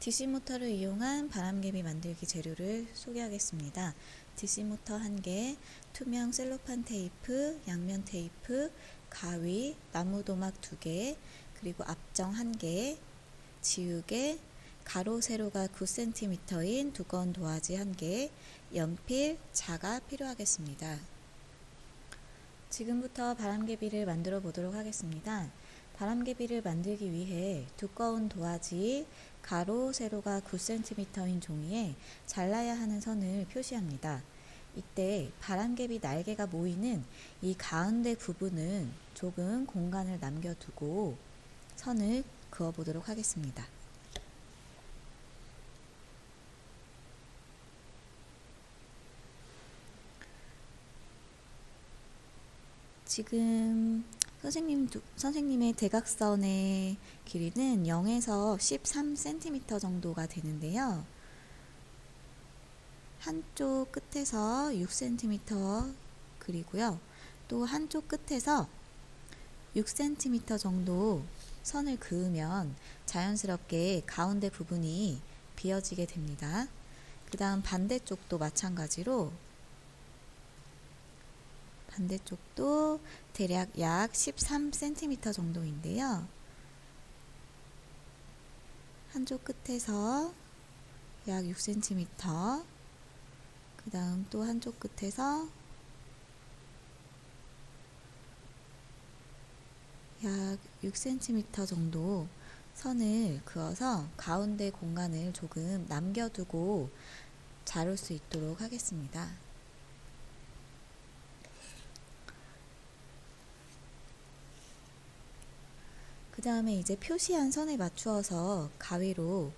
DC 모터를 이용한 바람개비 만들기 재료를 소개하겠습니다. DC 모터 1개, 투명 셀로판 테이프, 양면 테이프, 가위, 나무 도막 2개, 그리고 앞정 1개, 지우개, 가로 세로가 9cm인 두꺼운 도화지 1개, 연필, 자가 필요하겠습니다. 지금부터 바람개비를 만들어 보도록 하겠습니다. 바람개비를 만들기 위해 두꺼운 도화지, 가로, 세로가 9cm인 종이에 잘라야 하는 선을 표시합니다. 이때 바람개비 날개가 모이는 이 가운데 부분은 조금 공간을 남겨두고 선을 그어 보도록 하겠습니다. 지금 선생님의 대각선의 길이는 0에서 13cm 정도가 되는데요. 한쪽 끝에서 6cm 그리고요. 또 한쪽 끝에서 6cm 정도 선을 그으면 자연스럽게 가운데 부분이 비어지게 됩니다. 그 다음 반대쪽도 마찬가지로 반대쪽도 대략 약 13cm 정도인데요. 한쪽 끝에서 약 6cm, 그 다음 또 한쪽 끝에서 약 6cm 정도 선을 그어서 가운데 공간을 조금 남겨두고 자를 수 있도록 하겠습니다. 그 다음에 이제 표시한 선에 맞추어서 가위로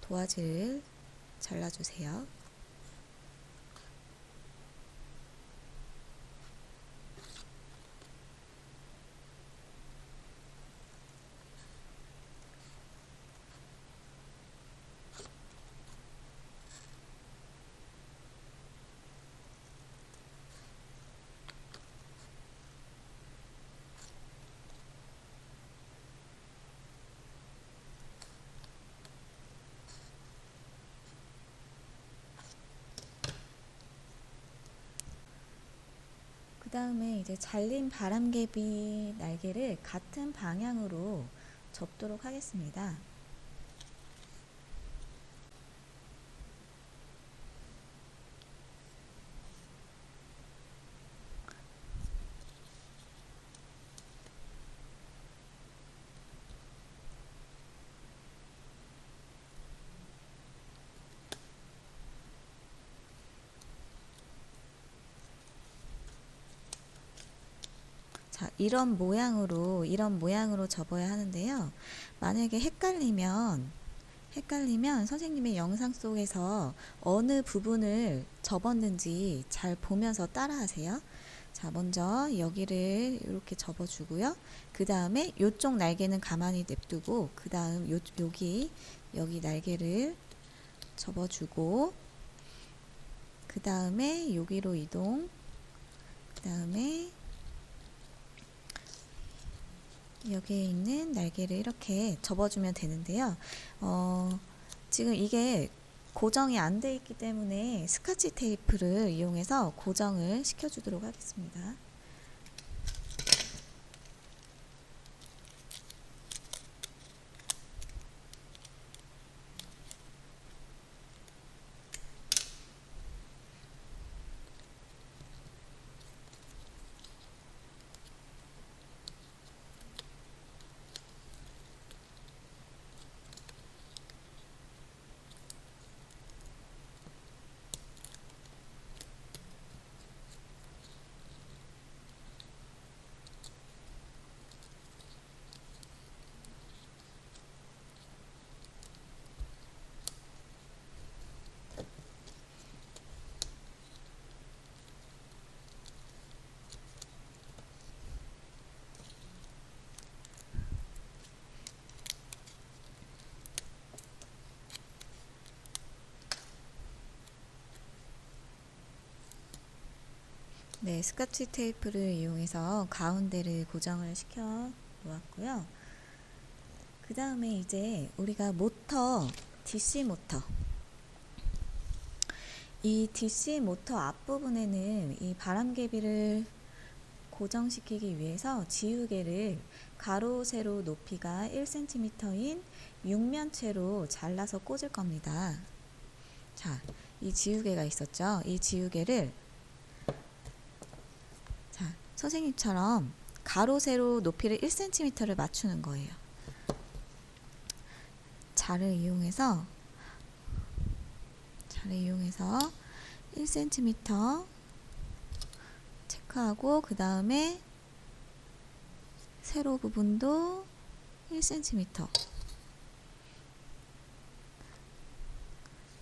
도화지를 잘라주세요. 그 다음에 이제 잘린 바람개비 날개를 같은 방향으로 접도록 하겠습니다. 자, 이런 모양으로 접어야 하는데요. 만약에 헷갈리면 선생님의 영상 속에서 어느 부분을 접었는지 잘 보면서 따라하세요. 자, 먼저 여기를 이렇게 접어주고요. 그 다음에 이쪽 날개는 가만히 냅두고, 그 다음 여기 날개를 접어주고, 그 다음에 여기로 이동, 그 다음에 여기에 있는 날개를 이렇게 접어주면 되는데요. 지금 이게 고정이 안 돼 있기 때문에 스카치 테이프를 이용해서 고정을 시켜주도록 하겠습니다. 네, 스카치 테이프를 이용해서 가운데를 고정을 시켜 놓았고요. 그 다음에 이제 우리가 모터 DC 모터. 이 DC 모터 앞부분에는 이 바람개비를 고정시키기 위해서 지우개를 가로 세로 높이가 1cm인 육면체로 잘라서 꽂을 겁니다. 자, 이 지우개가 있었죠? 이 지우개를 자, 선생님처럼 가로 세로 높이를 1cm를 맞추는 거예요. 자를 이용해서 1cm 체크하고 그 다음에 세로 부분도 1cm,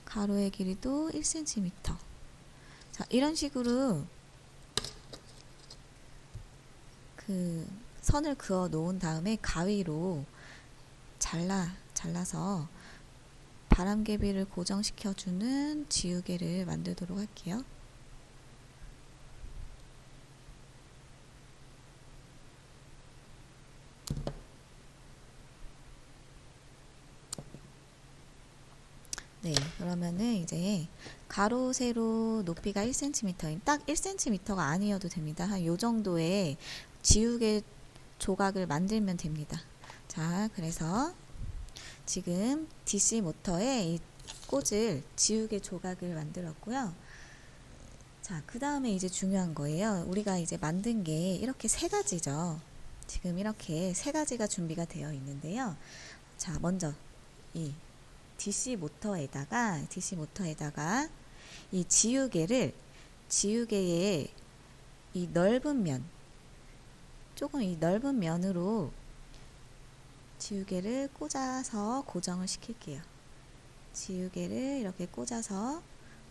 가로의 길이도 1cm. 자, 이런 식으로 그 선을 그어 놓은 다음에 가위로 잘라서 바람개비를 고정시켜주는 지우개를 만들도록 할게요. 네, 그러면은 이제 가로 세로 높이가 1cm인 딱 1cm가 아니어도 됩니다. 한 요 정도의 지우개 조각을 만들면 됩니다. 자, 그래서 지금 DC 모터에 이 꽂을 지우개 조각을 만들었고요. 자, 그 다음에 이제 중요한 거예요. 우리가 이제 만든 게 이렇게 세 가지죠. 지금 이렇게 세 가지가 준비가 되어 있는데요. 자, 먼저 이 DC 모터에다가 이 지우개의 이 넓은 면, 조금 이 넓은 면으로 지우개를 꽂아서 고정을 시킬게요. 지우개를 이렇게 꽂아서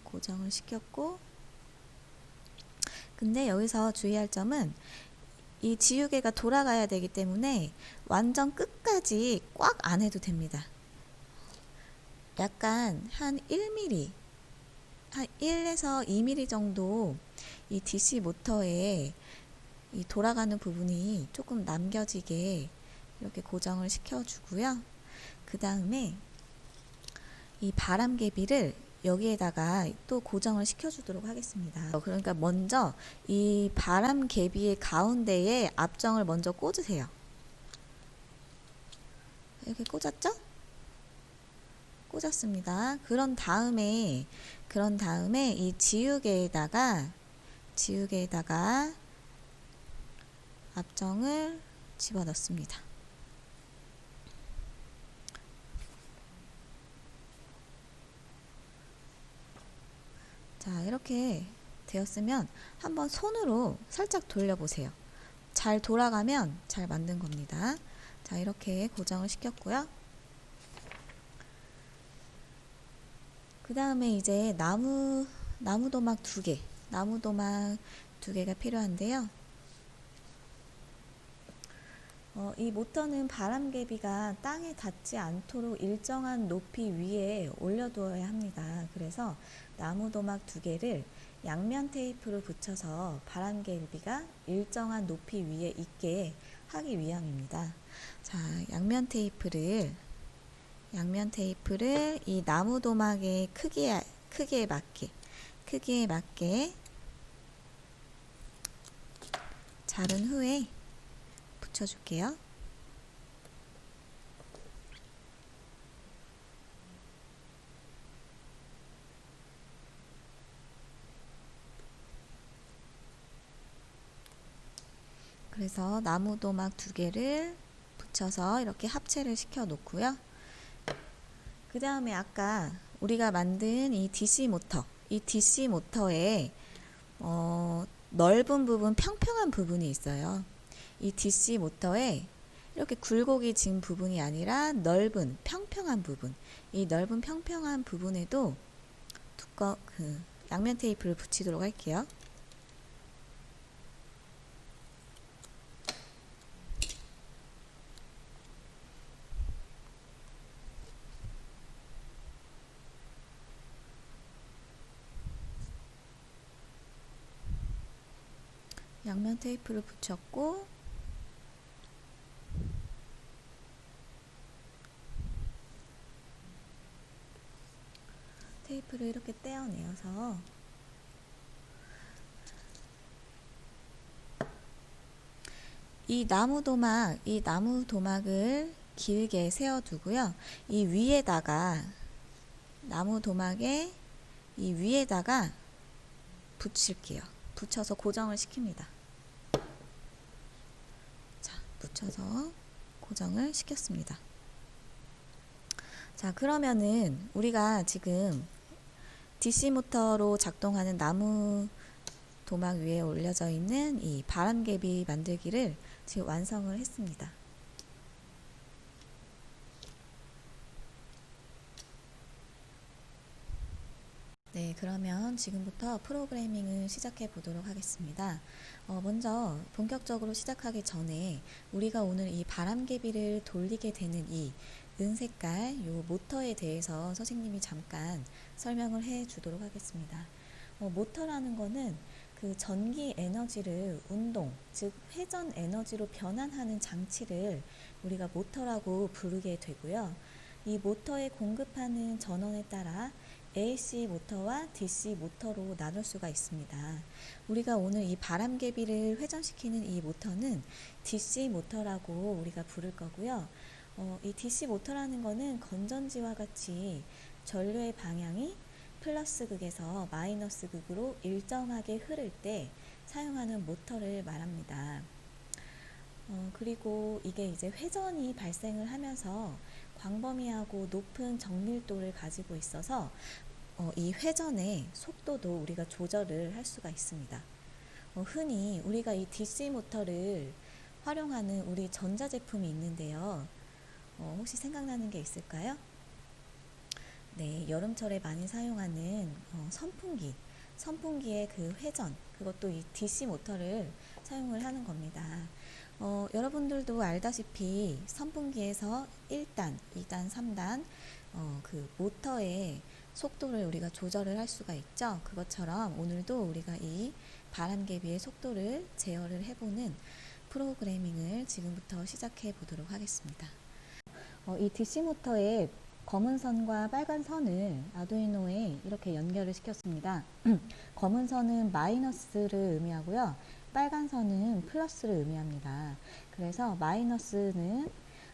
고정을 시켰고, 근데 여기서 주의할 점은 이 지우개가 돌아가야 되기 때문에 완전 끝까지 꽉 안 해도 됩니다. 약간 한 1mm, 한 1에서 2mm 정도 이 DC 모터에 이 돌아가는 부분이 조금 남겨지게 이렇게 고정을 시켜주고요. 그 다음에 이 바람개비를 여기에다가 또 고정을 시켜주도록 하겠습니다. 그러니까 먼저 이 바람개비의 가운데에 압정을 먼저 꽂으세요. 이렇게 꽂았죠? 꽂았습니다. 그런 다음에 이 지우개에다가 압정을 집어넣습니다. 자, 이렇게 되었으면 한번 손으로 살짝 돌려보세요. 잘 돌아가면 잘 만든 겁니다. 자, 이렇게 고정을 시켰고요. 그 다음에 이제 나무도막 두 개가 필요한데요. 이 모터는 바람개비가 땅에 닿지 않도록 일정한 높이 위에 올려두어야 합니다. 그래서 나무도막 두 개를 양면 테이프로 붙여서 바람개비가 일정한 높이 위에 있게 하기 위함입니다. 자, 양면 테이프를 이 나무도막의 크기에 맞게 자른 후에 붙여줄게요. 그래서 나무도막 두 개를 붙여서 이렇게 합체를 시켜 놓고요. 그 다음에 아까 우리가 만든 이 DC 모터에 넓은 부분, 평평한 부분이 있어요. 이 DC 모터에 이렇게 굴곡이 진 부분이 아니라 넓은 평평한 부분, 이 넓은 평평한 부분에도 양면 테이프를 붙이도록 할게요. 양면 테이프를 붙였고, 테이프를 이렇게 떼어내어서 이 나무 도막을 길게 세워두고요. 이 위에다가 나무 도막의 이 위에다가 붙일게요. 붙여서 고정을 시킵니다. 자, 붙여서 고정을 시켰습니다. 자, 그러면은 우리가 지금 DC 모터로 작동하는 나무 도막 위에 올려져 있는 이 바람개비 만들기를 지금 완성을 했습니다. 네, 그러면 지금부터 프로그래밍을 시작해 보도록 하겠습니다. 먼저 본격적으로 시작하기 전에 우리가 오늘 이 바람개비를 돌리게 되는 이 은색깔 요 모터에 대해서 선생님이 잠깐 설명을 해 주도록 하겠습니다. 모터라는 거는 그 전기 에너지를 운동, 즉 회전 에너지로 변환하는 장치를 우리가 모터라고 부르게 되고요. 이 모터에 공급하는 전원에 따라 AC 모터와 DC 모터로 나눌 수가 있습니다. 우리가 오늘 이 바람개비를 회전시키는 이 모터는 DC 모터라고 우리가 부를 거고요. 이 DC 모터라는 거는 건전지와 같이 전류의 방향이 플러스 극에서 마이너스 극으로 일정하게 흐를 때 사용하는 모터를 말합니다. 그리고 이게 이제 회전이 발생을 하면서 광범위하고 높은 정밀도를 가지고 있어서 이 회전의 속도도 우리가 조절을 할 수가 있습니다. 흔히 우리가 이 DC 모터를 활용하는 우리 전자제품이 있는데요. 혹시 생각나는 게 있을까요? 네, 여름철에 많이 사용하는 선풍기의 그 회전, 그것도 이 DC 모터를 사용을 하는 겁니다. 여러분들도 알다시피 선풍기에서 1단, 2단, 3단 그 모터의 속도를 우리가 조절을 할 수가 있죠. 그것처럼 오늘도 우리가 이 바람개비의 속도를 제어를 해보는 프로그래밍을 지금부터 시작해 보도록 하겠습니다. 이 DC 모터의 검은 선과 빨간 선을 아두이노에 이렇게 연결을 시켰습니다. 검은 선은 마이너스를 의미하고요. 빨간 선은 플러스를 의미합니다. 그래서 마이너스는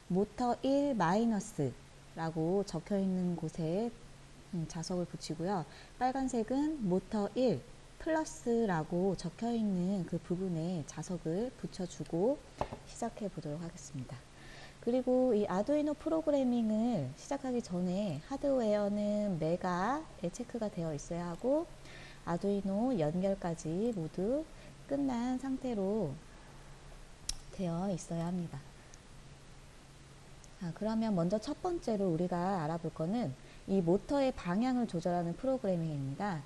모터 1 마이너스라고 적혀 있는 곳에 자석을 붙이고요. 빨간색은 모터 1 플러스라고 적혀 있는 그 부분에 자석을 붙여주고 시작해 보도록 하겠습니다. 그리고 이 아두이노 프로그래밍을 시작하기 전에 하드웨어는 메가에 체크가 되어 있어야 하고 아두이노 연결까지 모두 끝난 상태로 되어 있어야 합니다. 그러면 먼저 첫 번째로 우리가 알아볼 거는 이 모터의 방향을 조절하는 프로그래밍입니다.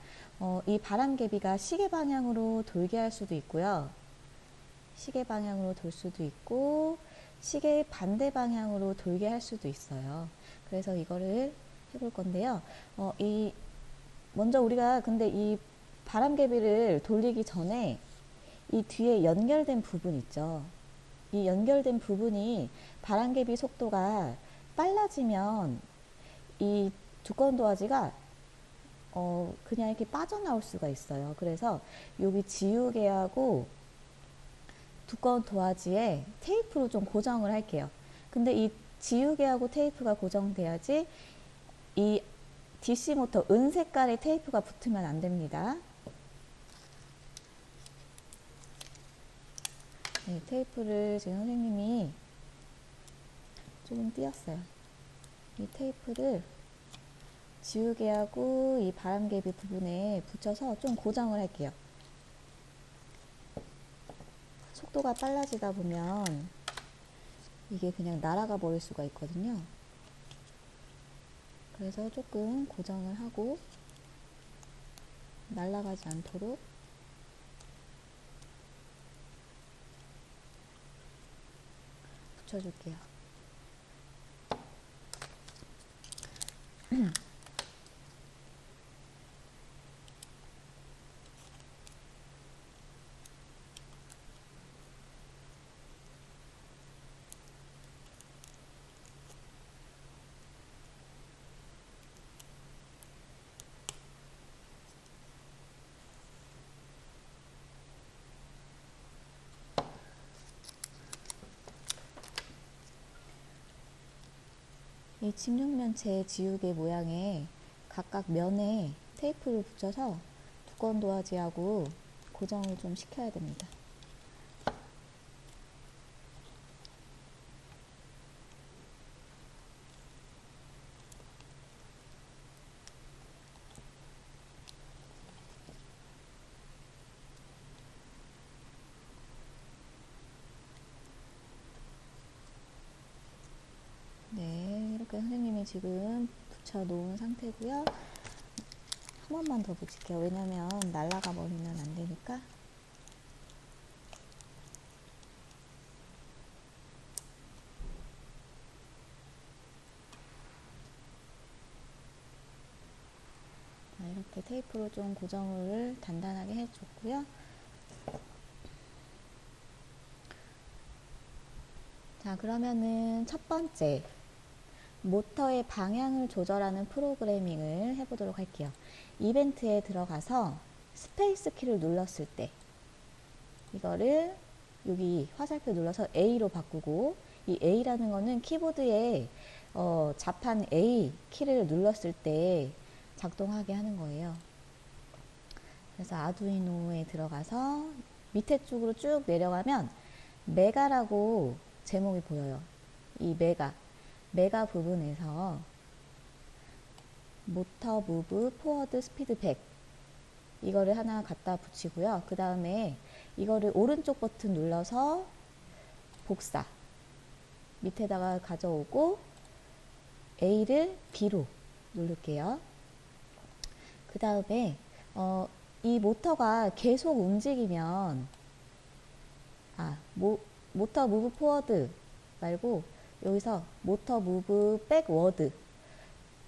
이 바람개비가 시계 방향으로 돌게 할 수도 있고요. 시계 방향으로 돌 수도 있고 시계의 반대 방향으로 돌게 할 수도 있어요. 그래서 이거를 해볼 건데요. 먼저 우리가 근데 이 바람개비를 돌리기 전에 이 뒤에 연결된 부분 있죠. 이 연결된 부분이 바람개비 속도가 빨라지면 이 두꺼운 도화지가 그냥 이렇게 빠져나올 수가 있어요. 그래서 여기 지우개하고 두꺼운 도화지에 테이프로 좀 고정을 할게요. 근데 이 지우개하고 테이프가 고정돼야지 이 DC 모터 은색깔의 테이프가 붙으면 안 됩니다. 네, 테이프를 지금 선생님이 조금 띄었어요. 이 테이프를 지우개하고 이 바람개비 부분에 붙여서 좀 고정을 할게요. 속도가 빨라지다 보면 이게 그냥 날아가 버릴 수가 있거든요. 그래서 조금 고정을 하고 날아가지 않도록 붙여줄게요. 이 직육면체 지우개 모양에 각각 면에 테이프를 붙여서 두꺼운 도화지하고 고정을 좀 시켜야 됩니다. 네, 이렇게 선생님이 지금 붙여 놓은 상태고요. 한 번만 더 붙일게요. 왜냐면 날아가 버리면 안 되니까. 자, 이렇게 테이프로 좀 고정을 단단하게 해줬고요. 자, 그러면은 첫 번째 모터의 방향을 조절하는 프로그래밍을 해보도록 할게요. 이벤트에 들어가서 스페이스 키를 눌렀을 때 이거를 여기 화살표 눌러서 A로 바꾸고, 이 A라는 거는 키보드에 자판 A 키를 눌렀을 때 작동하게 하는 거예요. 그래서 아두이노에 들어가서 밑에 쪽으로 쭉 내려가면 메가라고 제목이 보여요. 이 메가 부분에서 모터 무브 포워드 스피드 100 이거를 하나 갖다 붙이고요. 그 다음에 이거를 오른쪽 버튼 눌러서 복사 밑에다가 가져오고 A를 B로 누를게요. 그 다음에 이 모터가 계속 움직이면 모터 무브 포워드 말고 여기서 모터 무브 백워드,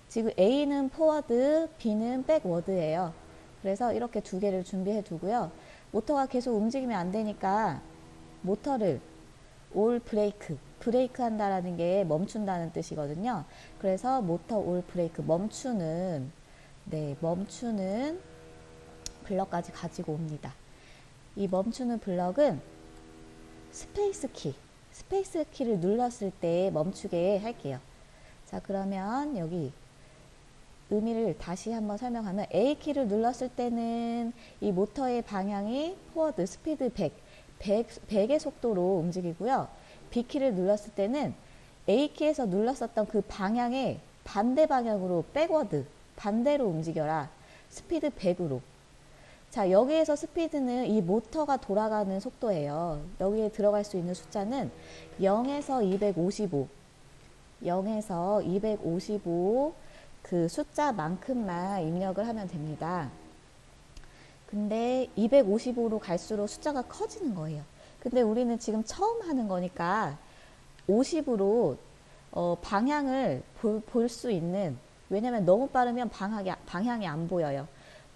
지금 A는 포워드, B는 백워드예요. 그래서 이렇게 두 개를 준비해 두고요. 모터가 계속 움직이면 안 되니까 모터를 올 브레이크 한다라는 게 멈춘다는 뜻이거든요. 그래서 모터 올 브레이크 멈추는 블럭까지 가지고 옵니다. 이 멈추는 블럭은 스페이스 키를 눌렀을 때 멈추게 할게요. 자, 그러면 여기 의미를 다시 한번 설명하면 A키를 눌렀을 때는 이 모터의 방향이 포워드 스피드 100의 속도로 움직이고요. B키를 눌렀을 때는 A키에서 눌렀었던 그 방향의 반대 방향으로 백워드, 반대로 움직여라. 스피드 100으로. 자, 여기에서 스피드는 이 모터가 돌아가는 속도예요. 여기에 들어갈 수 있는 숫자는 0에서 255 그 숫자만큼만 입력을 하면 됩니다. 근데 255로 갈수록 숫자가 커지는 거예요. 근데 우리는 지금 처음 하는 거니까 50으로 방향을 볼 수 있는, 왜냐면 너무 빠르면 방향이 안 보여요.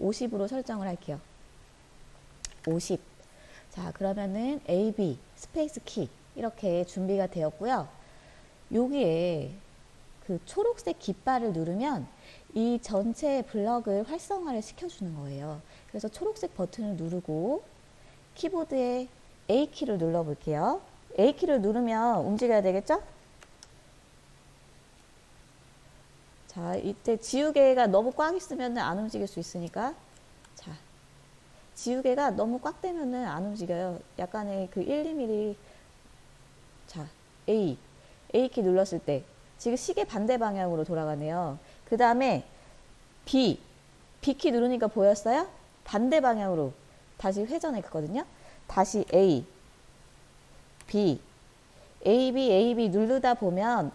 50으로 설정을 할게요. 50. 자, 그러면은 A, B, 스페이스 키 이렇게 준비가 되었고요. 여기에 그 초록색 깃발을 누르면 이 전체 블럭을 활성화를 시켜주는 거예요. 그래서 초록색 버튼을 누르고 키보드에 A키를 눌러볼게요. A키를 누르면 움직여야 되겠죠? 자, 이때 지우개가 너무 꽉 있으면 안 움직일 수 있으니까, 자, 지우개가 너무 꽉 되면 안 움직여요. 약간의 그 1, 2mm. 자, A키 눌렀을 때 지금 시계 반대 방향으로 돌아가네요. 그 다음에 B키 누르니까 보였어요? 반대 방향으로 다시 회전했거든요. 다시 A, B 누르다 보면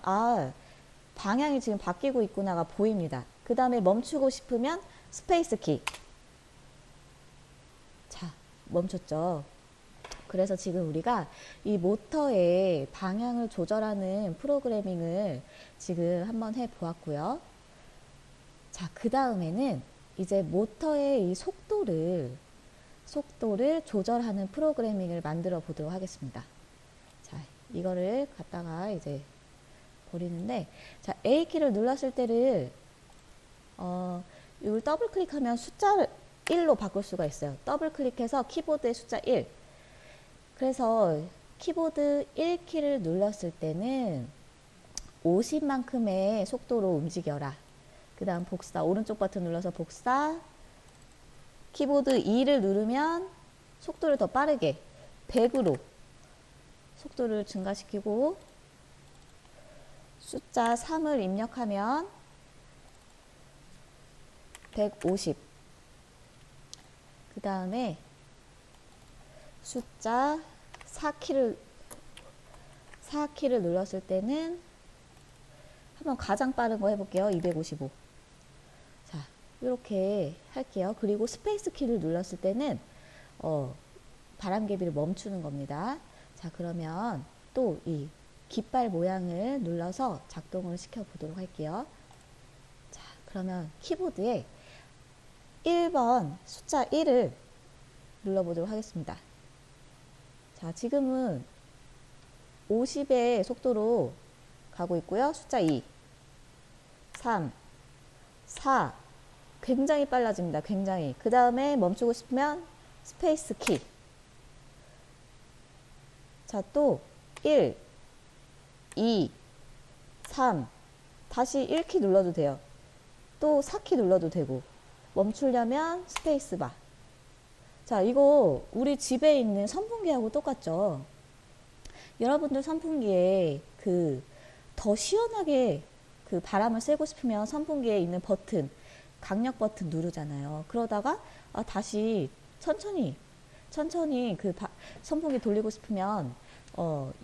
방향이 지금 바뀌고 있구나가 보입니다. 그 다음에 멈추고 싶으면 스페이스 키. 자, 멈췄죠. 그래서 지금 우리가 이 모터의 방향을 조절하는 프로그래밍을 지금 한번 해 보았고요. 자, 그 다음에는 이제 모터의 이 속도를 조절하는 프로그래밍을 만들어 보도록 하겠습니다. 자, 이거를 갖다가 이제 버리는데, 자, A키를 눌렀을 때를 이걸 더블 클릭하면 숫자를 1로 바꿀 수가 있어요. 더블 클릭해서 키보드의 숫자 1. 그래서 키보드 1키를 눌렀을 때는 50만큼의 속도로 움직여라. 그 다음 복사, 오른쪽 버튼 눌러서 복사, 키보드 2를 누르면 속도를 더 빠르게 100으로 속도를 증가시키고, 숫자 3을 입력하면 150. 그 다음에 숫자 4키를 눌렀을 때는 한번 가장 빠른 거 해볼게요. 255. 자, 이렇게 할게요. 그리고 스페이스 키를 눌렀을 때는 바람개비를 멈추는 겁니다. 자, 그러면 또 이 깃발 모양을 눌러서 작동을 시켜 보도록 할게요. 자, 그러면 키보드에 1번 숫자 1을 눌러보도록 하겠습니다. 자, 지금은 50의 속도로 가고 있고요. 숫자 2, 3, 4. 굉장히 빨라집니다. 굉장히. 그 다음에 멈추고 싶으면 스페이스 키. 자, 또 1, 2, 3. 다시 1키 눌러도 돼요. 또 4키 눌러도 되고. 멈추려면 스페이스 바. 자, 이거 우리 집에 있는 선풍기하고 똑같죠? 여러분들 선풍기에 더 시원하게 바람을 쐬고 싶으면 선풍기에 있는 버튼, 강력 버튼 누르잖아요. 그러다가 다시 천천히 선풍기 돌리고 싶으면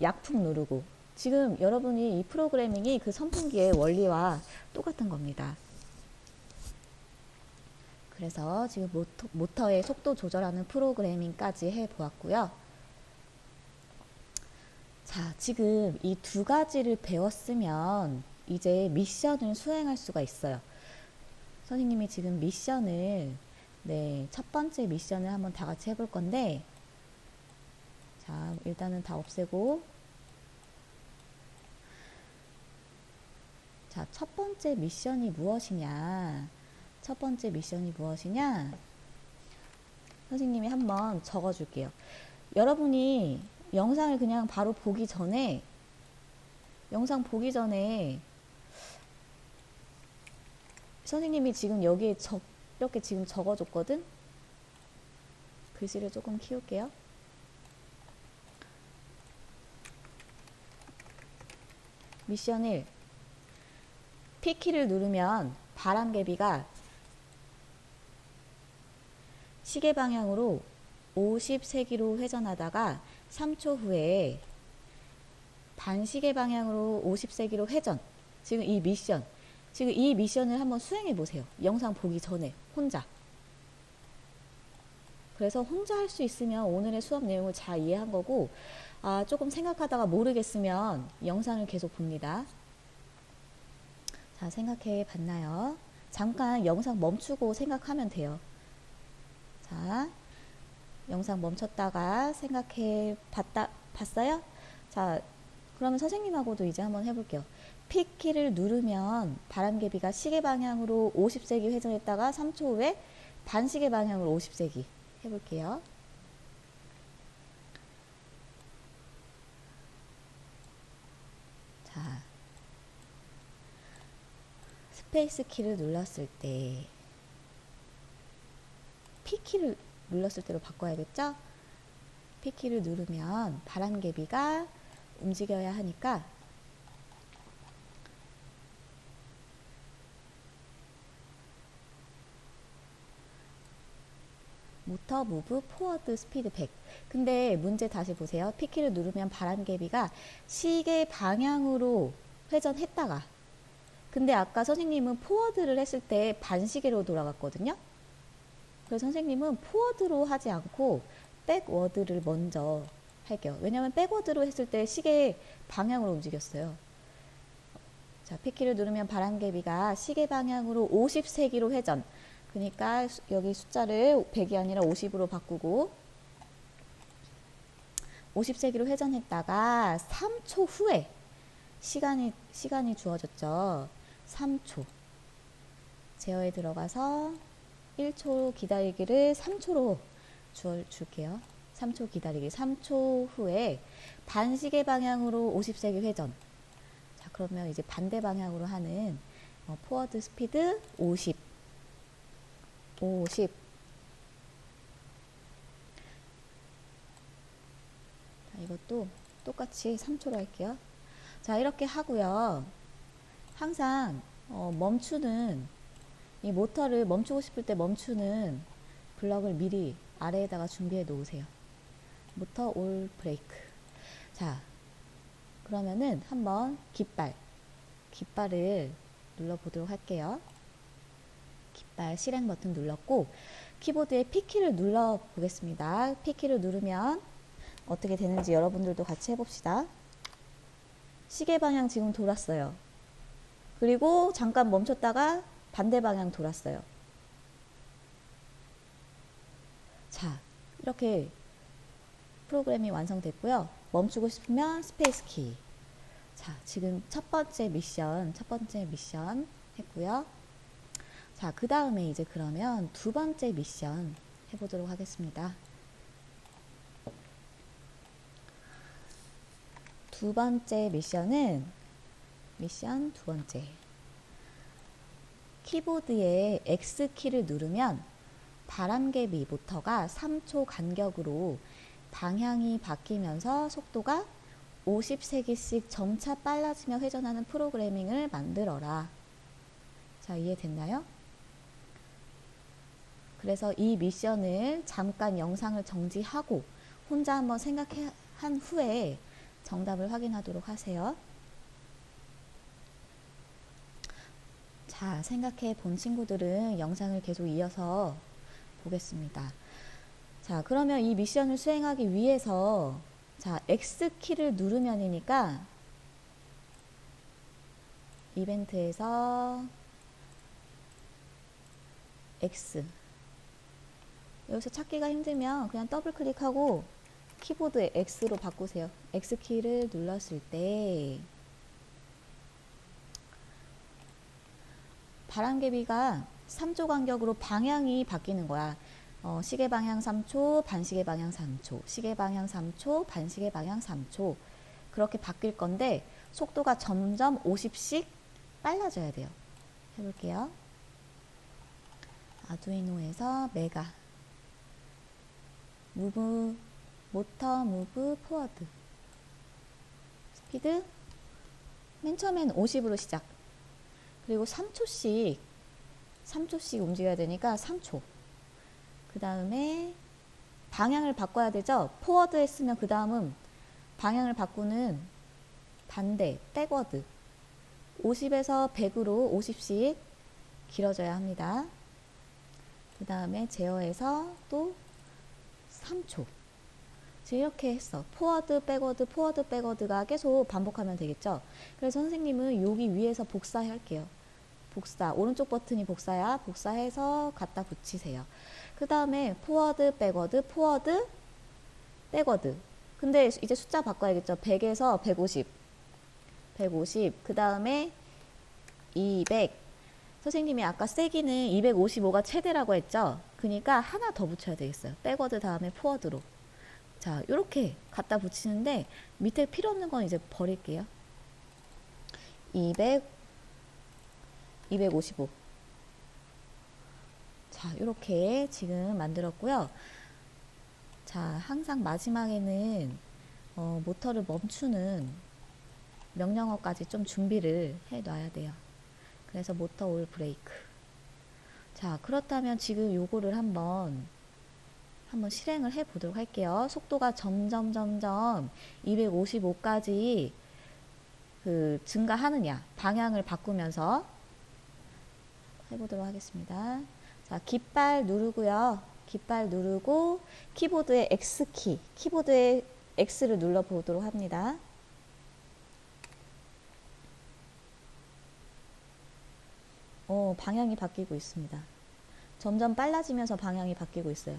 약풍 누르고. 지금 여러분이 이 프로그래밍이 선풍기의 원리와 똑같은 겁니다. 그래서 지금 모터의 속도 조절하는 프로그래밍까지 해보았고요. 자, 지금 이 두 가지를 배웠으면 이제 미션을 수행할 수가 있어요. 선생님이 지금 첫 번째 미션을 한번 다 같이 해볼 건데, 자, 일단은 다 없애고, 자, 첫 번째 미션이 무엇이냐? 선생님이 한번 적어줄게요. 여러분이 영상을 그냥 바로 보기 전에, 선생님이 지금 여기에 이렇게 지금 적어줬거든? 글씨를 조금 키울게요. 미션 1. P키를 누르면 바람개비가 시계 방향으로 50세기로 회전하다가 3초 후에 반시계 방향으로 50세기로 회전. 지금 이 미션을 한번 수행해 보세요. 영상 보기 전에 혼자. 그래서 혼자 할 수 있으면 오늘의 수업 내용을 잘 이해한 거고, 조금 생각하다가 모르겠으면 영상을 계속 봅니다. 자, 생각해 봤나요? 잠깐 영상 멈추고 생각하면 돼요. 자, 영상 멈췄다가 생각해 봤어요? 자, 그러면 선생님하고도 이제 한번 해볼게요. P키를 누르면 바람개비가 시계 방향으로 50세기 회전했다가 3초 후에 반시계 방향으로 50세기 해볼게요. 자, 스페이스 키를 눌렀을 때 P키를 눌렀을 때로 바꿔야겠죠? P키를 누르면 바람개비가 움직여야 하니까 모터 무브 포워드 스피드 100. 근데 문제 다시 보세요. P키를 누르면 바람개비가 시계 방향으로 회전했다가, 근데 아까 선생님은 포워드를 했을 때 반시계로 돌아갔거든요. 그래서 선생님은 포워드로 하지 않고 백워드를 먼저 할게요. 왜냐면 백워드로 했을 때 시계 방향으로 움직였어요. 자, P키를 누르면 바람개비가 시계 방향으로 50세기로 회전. 그러니까 여기 숫자를 100이 아니라 50으로 바꾸고 50세기로 회전했다가 3초 후에 시간이 주어졌죠. 3초. 제어에 들어가서 1초 기다리기를 3초로 줄게요. 3초 기다리기. 3초 후에 반시계 방향으로 50세기 회전. 자, 그러면 이제 반대 방향으로 하는 포워드 스피드 50. 자, 이것도 똑같이 3초로 할게요. 자, 이렇게 하고요. 항상 멈추는 이 모터를 멈추고 싶을 때 멈추는 블럭을 미리 아래에다가 준비해 놓으세요. 모터 올 브레이크. 자, 그러면은 한번 깃발을 눌러 보도록 할게요. 깃발 실행 버튼 눌렀고 키보드에 P키를 눌러 보겠습니다. P키를 누르면 어떻게 되는지 여러분들도 같이 해봅시다. 시계 방향 지금 돌았어요. 그리고 잠깐 멈췄다가 반대 방향 돌았어요. 자, 이렇게 프로그램이 완성됐고요. 멈추고 싶으면 스페이스 키. 자, 지금 첫 번째 미션 했고요. 자, 그 다음에 이제 그러면 두 번째 미션 해보도록 하겠습니다. 두 번째 미션은 두 번째. 키보드에 X키를 누르면 바람개비 모터가 3초 간격으로 방향이 바뀌면서 속도가 50세기씩 점차 빨라지며 회전하는 프로그래밍을 만들어라. 자, 이해됐나요? 그래서 이 미션을 잠깐 영상을 정지하고 혼자 한번 생각한 후에 정답을 확인하도록 하세요. 자, 생각해 본 친구들은 영상을 계속 이어서 보겠습니다. 자, 그러면 이 미션을 수행하기 위해서 자, X키를 누르면이니까 이벤트에서 X 여기서 찾기가 힘들면 그냥 더블 클릭하고 키보드에 X로 바꾸세요. X키를 눌렀을 때 바람개비가 3초 간격으로 방향이 바뀌는 거야. 시계 방향 3초, 반시계 방향 3초, 시계 방향 3초, 반시계 방향 3초. 그렇게 바뀔 건데 속도가 점점 50씩 빨라져야 돼요. 해볼게요. 아두이노에서 메가 무브 모터 무브 포워드 스피드 맨 처음엔 50으로 시작. 그리고 3초씩 움직여야 되니까 3초. 그 다음에 방향을 바꿔야 되죠. 포워드 했으면 그 다음은 방향을 바꾸는 반대, 백워드. 50에서 100으로 50씩 길어져야 합니다. 그 다음에 제어해서 또 3초. 이렇게 했어. 포워드, 백워드, 포워드, 백워드가 계속 반복하면 되겠죠. 그래서 선생님은 여기 위에서 복사할게요. 복사. 오른쪽 버튼이 복사야. 복사해서 갖다 붙이세요. 그 다음에 포워드, 백워드, 포워드, 백워드. 근데 이제 숫자 바꿔야겠죠. 100에서 150. 그 다음에 200. 선생님이 아까 세기는 255가 최대라고 했죠. 그러니까 하나 더 붙여야 되겠어요. 백워드 다음에 포워드로. 자, 이렇게 갖다 붙이는데 밑에 필요 없는 건 이제 버릴게요. 255. 자, 이렇게 지금 만들었고요. 자, 항상 마지막에는 모터를 멈추는 명령어까지 좀 준비를 해 놔야 돼요. 그래서 모터 올 브레이크. 자, 그렇다면 지금 요거를 한번 실행을 해 보도록 할게요. 속도가 점점 255까지 증가하느냐, 방향을 바꾸면서 해보도록 하겠습니다. 자, 깃발 누르고요. 깃발 누르고 키보드의 X키, 키보드의 X를 눌러 보도록 합니다. 방향이 바뀌고 있습니다. 점점 빨라지면서 방향이 바뀌고 있어요.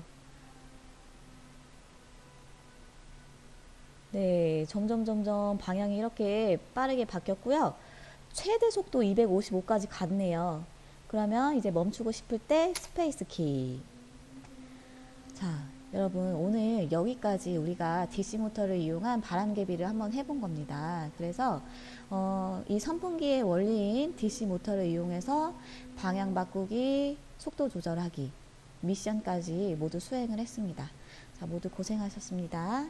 네, 점점 방향이 이렇게 빠르게 바뀌었고요. 최대 속도 255까지 갔네요. 그러면 이제 멈추고 싶을 때 스페이스 키. 자, 여러분, 오늘 여기까지 우리가 DC 모터를 이용한 바람개비를 한번 해본 겁니다. 그래서 이 선풍기의 원리인 DC 모터를 이용해서 방향 바꾸기, 속도 조절하기 미션까지 모두 수행을 했습니다. 자, 모두 고생하셨습니다.